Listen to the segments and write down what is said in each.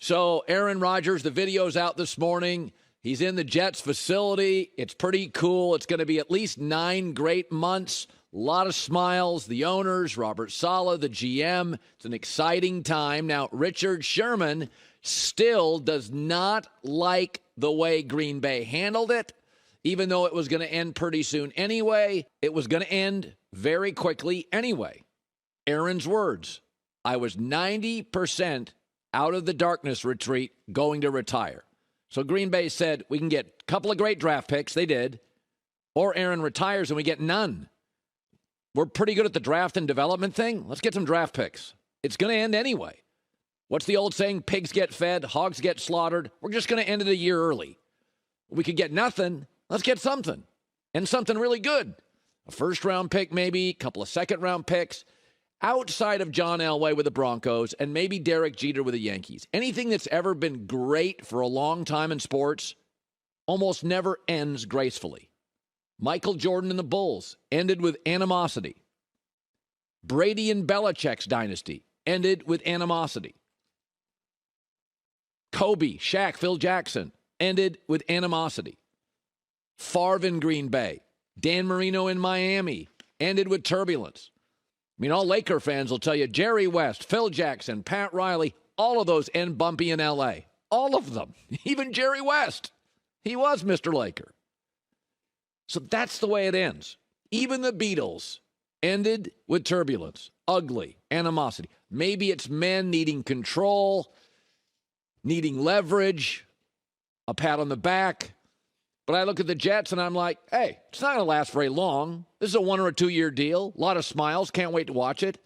So Aaron Rodgers, the video's out this morning. He's in the Jets facility. It's pretty cool. It's going to be at least 9 great months. A lot of smiles. The owners, Robert Saleh, the GM. It's an exciting time. Now, Richard Sherman still does not like the way Green Bay handled it, even though it was going to end pretty soon anyway. It was going to end very quickly anyway. Aaron's words, I was 90% out of the darkness retreat going to retire. So Green Bay said, we can get a couple of great draft picks. They did. Or Aaron retires and we get none. We're pretty good at the draft and development thing. Let's get some draft picks. It's going to end anyway. What's the old saying? Pigs get fed, hogs get slaughtered. We're just going to end it a year early. We could get nothing. Let's get something. And something really good. A first-round pick maybe, a couple of second-round picks. Outside of John Elway with the Broncos and maybe Derek Jeter with the Yankees, anything that's ever been great for a long time in sports almost never ends gracefully. Michael Jordan and the Bulls ended with animosity. Brady and Belichick's dynasty ended with animosity. Kobe, Shaq, Phil Jackson ended with animosity. Favre in Green Bay, Dan Marino in Miami ended with turbulence. I mean, all Laker fans will tell you, Jerry West, Phil Jackson, Pat Riley, all of those end bumpy in L.A. All of them. Even Jerry West. He was Mr. Laker. So that's the way it ends. Even the Beatles ended with turbulence, ugly, animosity. Maybe it's men needing control, needing leverage, a pat on the back. But I look at the Jets and I'm like, hey, it's not going to last very long. This is a 1 or 2 year deal. A lot of smiles. Can't wait to watch it.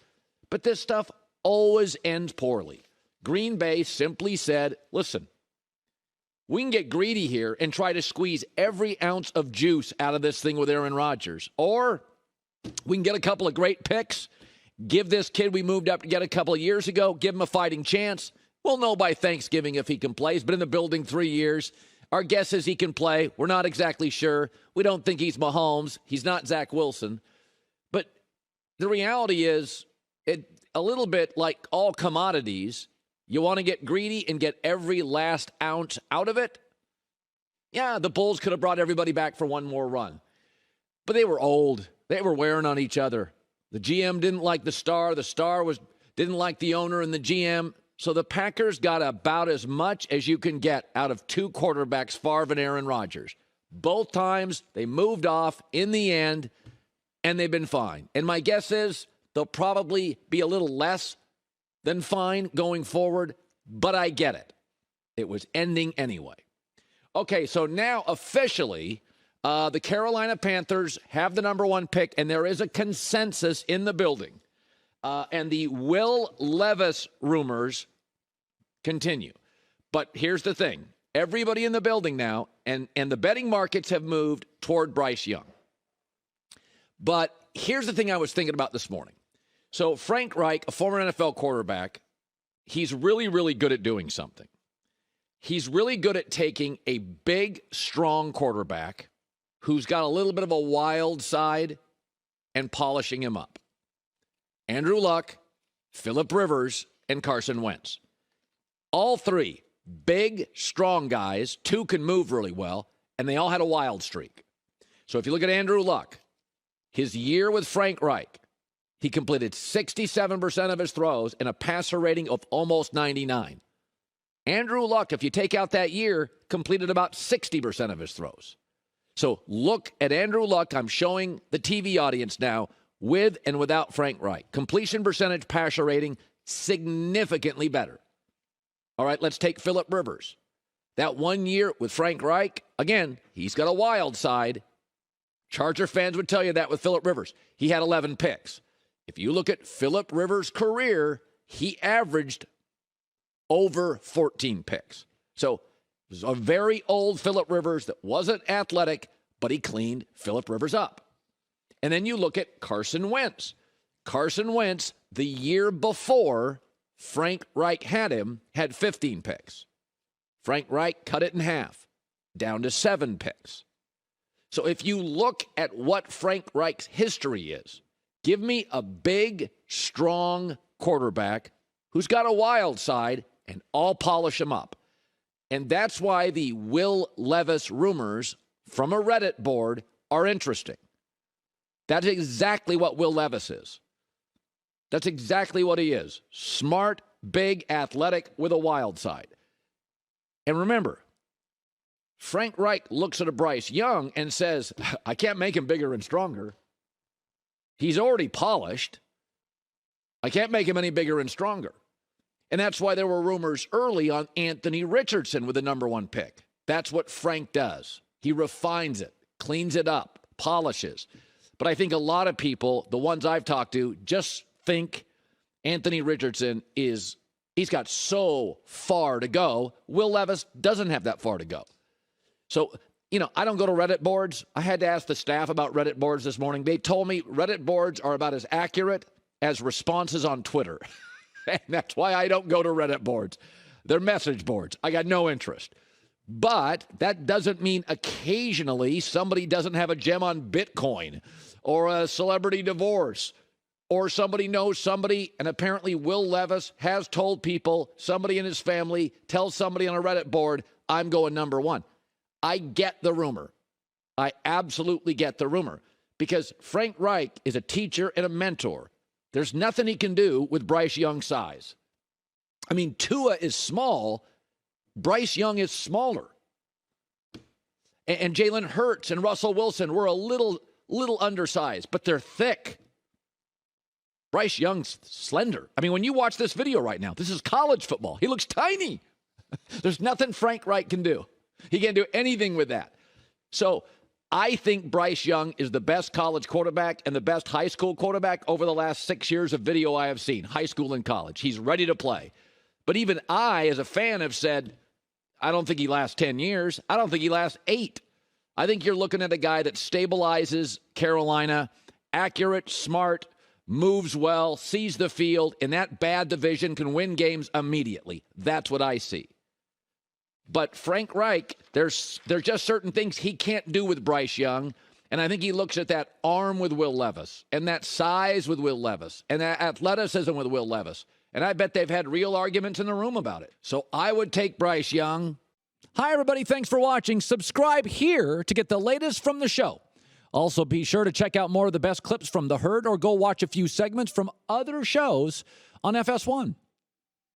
But this stuff always ends poorly. Green Bay simply said, listen, we can get greedy here and try to squeeze every ounce of juice out of this thing with Aaron Rodgers. Or we can get a couple of great picks, give this kid we moved up to get a couple of years ago, give him a fighting chance. We'll know by Thanksgiving if he can play. He's been in the building 3 years. Our guess is he can play. We're not exactly sure. We don't think he's Mahomes. He's not Zach Wilson. But the reality is, a little bit like all commodities, you want to get greedy and get every last ounce out of it. Yeah, the Bulls could have brought everybody back for one more run. But they were old. They were wearing on each other. The GM didn't like the star. The star didn't like the owner and the GM. So the Packers got about as much as you can get out of 2 quarterbacks, Favre and Aaron Rodgers. Both times they moved off in the end, and they've been fine. And my guess is they'll probably be a little less than fine going forward, but I get it. It was ending anyway. Okay, so now officially, the Carolina Panthers have the number 1 pick, and there is a consensus in the building. And the Will Levis rumors continue. But here's the thing. Everybody in the building now, and the betting markets have moved toward Bryce Young. But here's the thing I was thinking about this morning. So Frank Reich, a former NFL quarterback, he's really, really good at doing something. He's really good at taking a big, strong quarterback who's got a little bit of a wild side and polishing him up. Andrew Luck, Phillip Rivers, and Carson Wentz. All 3 big, strong guys. 2 can move really well, and they all had a wild streak. So if you look at Andrew Luck, his year with Frank Reich, he completed 67% of his throws and a passer rating of almost 99. Andrew Luck, if you take out that year, completed about 60% of his throws. So look at Andrew Luck. I'm showing the TV audience now with and without Frank Reich. Completion percentage, passer rating, significantly better. All right, let's take Phillip Rivers. That 1 year with Frank Reich, again, he's got a wild side. Charger fans would tell you that with Phillip Rivers. He had 11 picks. If you look at Phillip Rivers' career, he averaged over 14 picks. So it was a very old Phillip Rivers that wasn't athletic, but he cleaned Phillip Rivers up. And then you look at Carson Wentz. Carson Wentz, the year before Frank Reich had him, had 15 picks. Frank Reich cut it in half, down to 7 picks. So if you look at what Frank Reich's history is, give me a big, strong quarterback who's got a wild side and all polish them up. And that's why the Will Levis rumors from a Reddit board are interesting. That's exactly what Will Levis is. That's exactly what he is. Smart, big, athletic with a wild side. And remember, Frank Reich looks at a Bryce Young and says, I can't make him bigger and stronger. He's already polished. I can't make him any bigger and stronger. And that's why there were rumors early on Anthony Richardson with the number 1 pick. That's what Frank does. He refines it, cleans it up, polishes. But I think a lot of people, the ones I've talked to, just think Anthony Richardson he's got so far to go. Will Levis doesn't have that far to go. So, I don't go to Reddit boards. I had to ask the staff about Reddit boards this morning. They told me Reddit boards are about as accurate as responses on Twitter. And that's why I don't go to Reddit boards. They're message boards. I got no interest. But that doesn't mean occasionally somebody doesn't have a gem on Bitcoin or a celebrity divorce or somebody knows somebody, and apparently Will Levis has told people, somebody in his family tells somebody on a Reddit board, I'm going number 1. I get the rumor. I absolutely get the rumor because Frank Reich is a teacher and a mentor. There's nothing he can do with Bryce Young's size. I mean, Tua is small. Bryce Young is smaller. And Jalen Hurts and Russell Wilson were a little undersized, but they're thick. Bryce Young's slender. I mean, when you watch this video right now, this is college football. He looks tiny. There's nothing Frank Reich can do. He can't do anything with that. So I think Bryce Young is the best college quarterback and the best high school quarterback over the last 6 years of video I have seen, high school and college. He's ready to play. But even I, as a fan, have said, I don't think he lasts 10 years. I don't think he lasts 8. I think you're looking at a guy that stabilizes Carolina, accurate, smart, moves well, sees the field, and that bad division can win games immediately. That's what I see. But Frank Reich, there's just certain things he can't do with Bryce Young, and I think he looks at that arm with Will Levis, and that size with Will Levis, and that athleticism with Will Levis, and I bet they've had real arguments in the room about it. So I would take Bryce Young. Hi, everybody. Thanks for watching. Subscribe here to get the latest from the show. Also, be sure to check out more of the best clips from The Herd or go watch a few segments from other shows on FS1.